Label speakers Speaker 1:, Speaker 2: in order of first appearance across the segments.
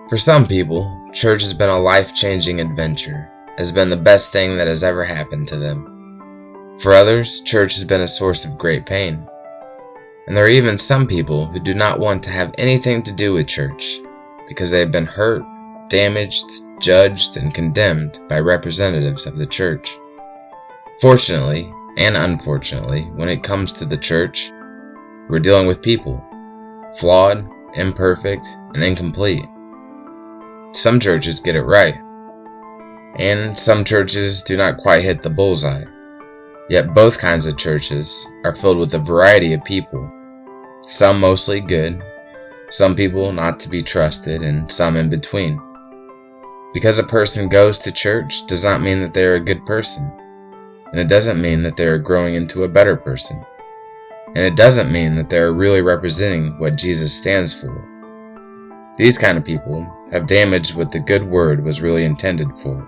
Speaker 1: For some people, church has been a life-changing adventure, has been the best thing that has ever happened to them. For others, church has been a source of great pain. And there are even some people who do not want to have anything to do with church because they have been hurt, damaged, judged, and condemned by representatives of the church. Fortunately, and unfortunately, when it comes to the church, we're dealing with people, flawed, imperfect, and incomplete. Some churches get it right, and some churches do not quite hit the bullseye. Yet both kinds of churches are filled with a variety of people, some mostly good, some people not to be trusted, and some in between. Because a person goes to church does not mean that they are a good person, and it doesn't mean that they are growing into a better person, and it doesn't mean that they are really representing what Jesus stands for. These kind of people have damaged what the good word was really intended for,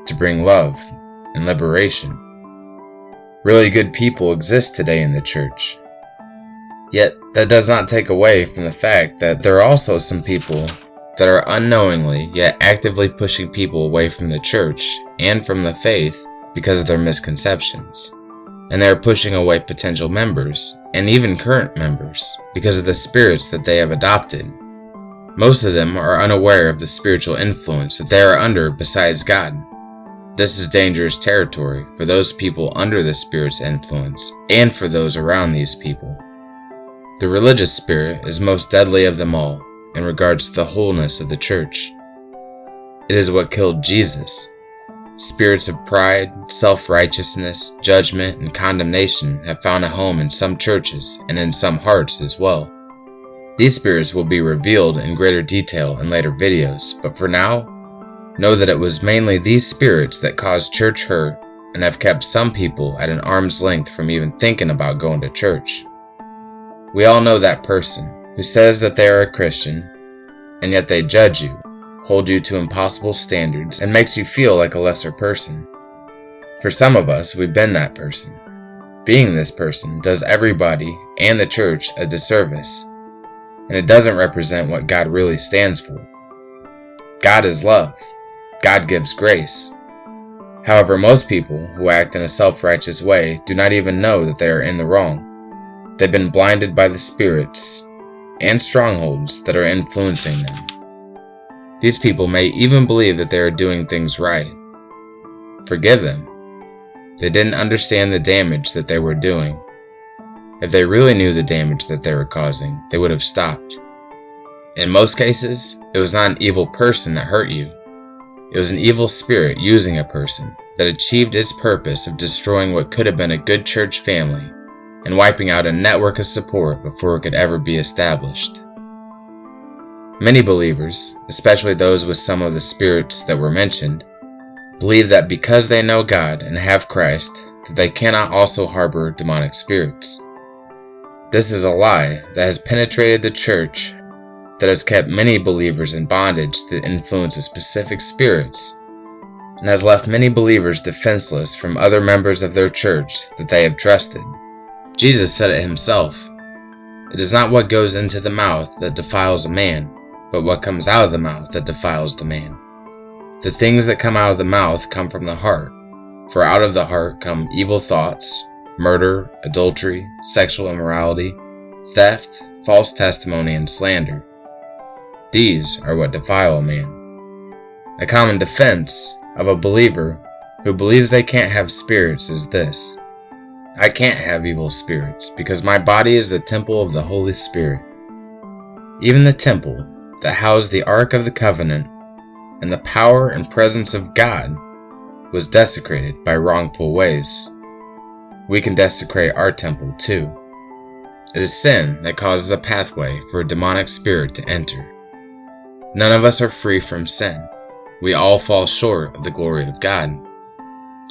Speaker 1: to bring love and liberation. Really good people exist today in the church. Yet that does not take away from the fact that there are also some people that are unknowingly yet actively pushing people away from the church and from the faith because of their misconceptions. And they are pushing away potential members and even current members because of the spirits that they have adopted. Most of them are unaware of the spiritual influence that they are under besides God. This is dangerous territory for those people under the Spirit's influence and for those around these people. The religious spirit is most deadly of them all in regards to the wholeness of the church. It is what killed Jesus. Spirits of pride, self-righteousness, judgment, and condemnation have found a home in some churches and in some hearts as well. These spirits will be revealed in greater detail in later videos, but for now, know that it was mainly these spirits that caused church hurt and have kept some people at an arm's length from even thinking about going to church. We all know that person who says that they are a Christian, and yet they judge you, hold you to impossible standards, and makes you feel like a lesser person. For some of us, we've been that person. Being this person does everybody and the church a disservice, and it doesn't represent what God really stands for. God is love. God gives grace. However, most people who act in a self-righteous way do not even know that they are in the wrong. They've been blinded by the spirits and strongholds that are influencing them. These people may even believe that they are doing things right. Forgive them. They didn't understand the damage that they were doing. If they really knew the damage that they were causing, they would have stopped. In most cases, it was not an evil person that hurt you. It was an evil spirit using a person that achieved its purpose of destroying what could have been a good church family and wiping out a network of support before it could ever be established. Many believers, especially those with some of the spirits that were mentioned, believe that because they know God and have Christ, that they cannot also harbor demonic spirits. This is a lie that has penetrated the church, that has kept many believers in bondage to the influence of specific spirits, and has left many believers defenseless from other members of their church that they have trusted. Jesus said it himself, "It is not what goes into the mouth that defiles a man, but what comes out of the mouth that defiles the man. The things that come out of the mouth come from the heart, for out of the heart come evil thoughts, murder, adultery, sexual immorality, theft, false testimony, and slander. These are what defile a man." A common defense of a believer who believes they can't have spirits is this: I can't have evil spirits because my body is the temple of the Holy Spirit. Even the temple that housed the Ark of the Covenant and the power and presence of God was desecrated by wrongful ways. We can desecrate our temple too. It is sin that causes a pathway for a demonic spirit to enter. None of us are free from sin. We all fall short of the glory of God.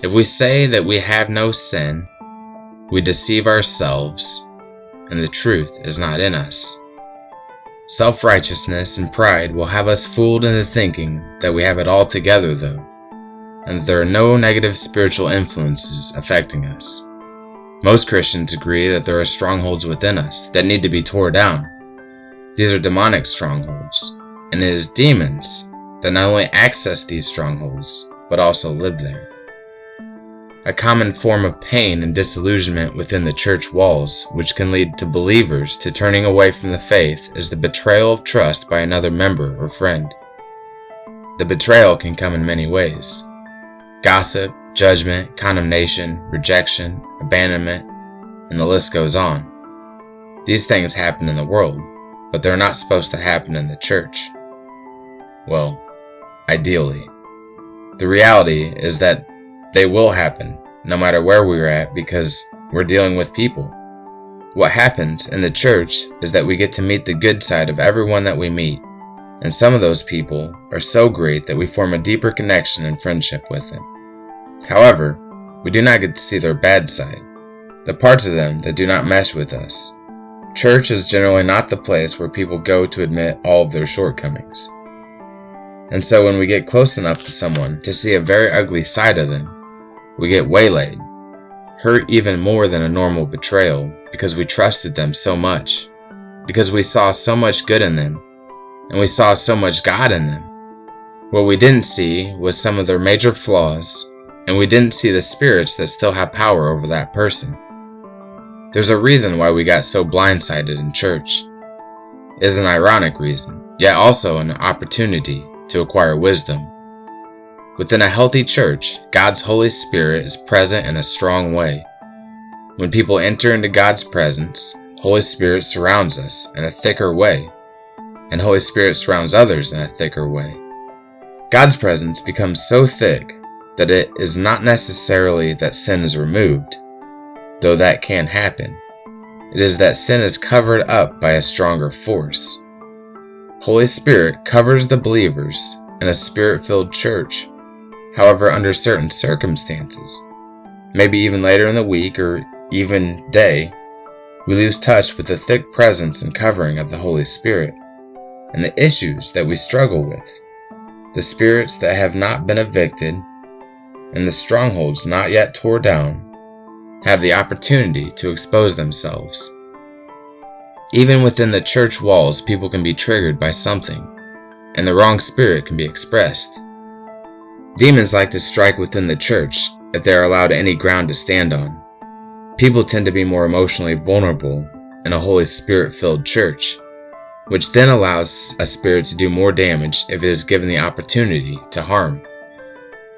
Speaker 1: If we say that we have no sin, we deceive ourselves, and the truth is not in us. Self-righteousness and pride will have us fooled into thinking that we have it all together though, and that there are no negative spiritual influences affecting us. Most Christians agree that there are strongholds within us that need to be torn down. These are demonic strongholds, and it is demons that not only access these strongholds, but also live there. A common form of pain and disillusionment within the church walls, which can lead to believers to turning away from the faith, is the betrayal of trust by another member or friend. The betrayal can come in many ways: gossip, judgment, condemnation, rejection, abandonment, and the list goes on. These things happen in the world, but they're not supposed to happen in the church. Well, ideally. The reality is that they will happen, no matter where we're at, because we're dealing with people. What happens in the church is that we get to meet the good side of everyone that we meet, and some of those people are so great that we form a deeper connection and friendship with them. However, we do not get to see their bad side, the parts of them that do not mesh with us. Church is generally not the place where people go to admit all of their shortcomings. And so when we get close enough to someone to see a very ugly side of them, we get waylaid, hurt even more than a normal betrayal, because we trusted them so much, because we saw so much good in them, and we saw so much God in them. What we didn't see was some of their major flaws, and we didn't see the spirits that still have power over that person. There's a reason why we got so blindsided in church. It is an ironic reason, yet also an opportunity to acquire wisdom. Within a healthy church, God's Holy Spirit is present in a strong way. When people enter into God's presence, Holy Spirit surrounds us in a thicker way, and Holy Spirit surrounds others in a thicker way. God's presence becomes so thick that it is not necessarily that sin is removed, though that can happen. It is that sin is covered up by a stronger force. Holy Spirit covers the believers in a Spirit-filled church. However, under certain circumstances, maybe even later in the week or even day, we lose touch with the thick presence and covering of the Holy Spirit, and the issues that we struggle with, the spirits that have not been evicted, and the strongholds not yet tore down, have the opportunity to expose themselves. Even within the church walls, people can be triggered by something, and the wrong spirit can be expressed. Demons like to strike within the church if they are allowed any ground to stand on. People tend to be more emotionally vulnerable in a Holy Spirit-filled church, which then allows a spirit to do more damage if it is given the opportunity to harm.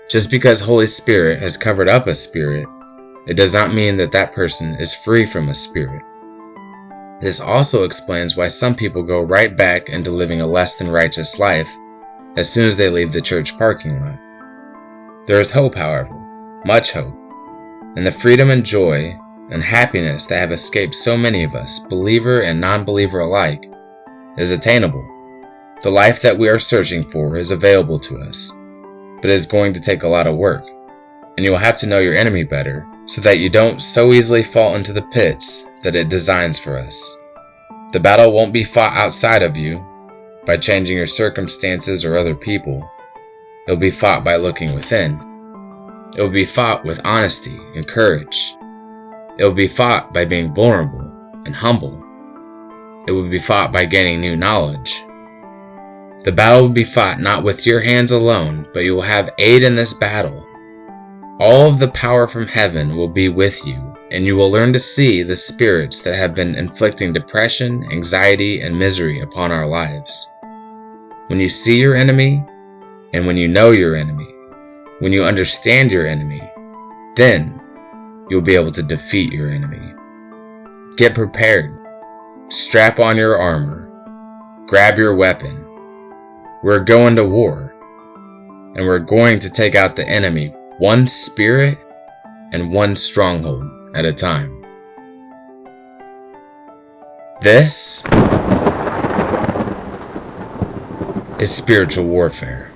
Speaker 1: Just because Holy Spirit has covered up a spirit, it does not mean that that person is free from a spirit. This also explains why some people go right back into living a less than righteous life as soon as they leave the church parking lot. There is hope, however, much hope, and the freedom and joy and happiness that have escaped so many of us, believer and non-believer alike, is attainable. The life that we are searching for is available to us, but it is going to take a lot of work, and you will have to know your enemy better so that you don't so easily fall into the pits that it designs for us. The battle won't be fought outside of you by changing your circumstances or other people. It will be fought by looking within. It will be fought with honesty and courage. It will be fought by being vulnerable and humble. It will be fought by gaining new knowledge. The battle will be fought not with your hands alone, but you will have aid in this battle. All of the power from heaven will be with you, and you will learn to see the spirits that have been inflicting depression, anxiety, and misery upon our lives. When you see your enemy, and when you know your enemy, when you understand your enemy, then you'll be able to defeat your enemy. Get prepared. Strap on your armor. Grab your weapon. We're going to war, and we're going to take out the enemy one spirit and one stronghold at a time. This is spiritual warfare.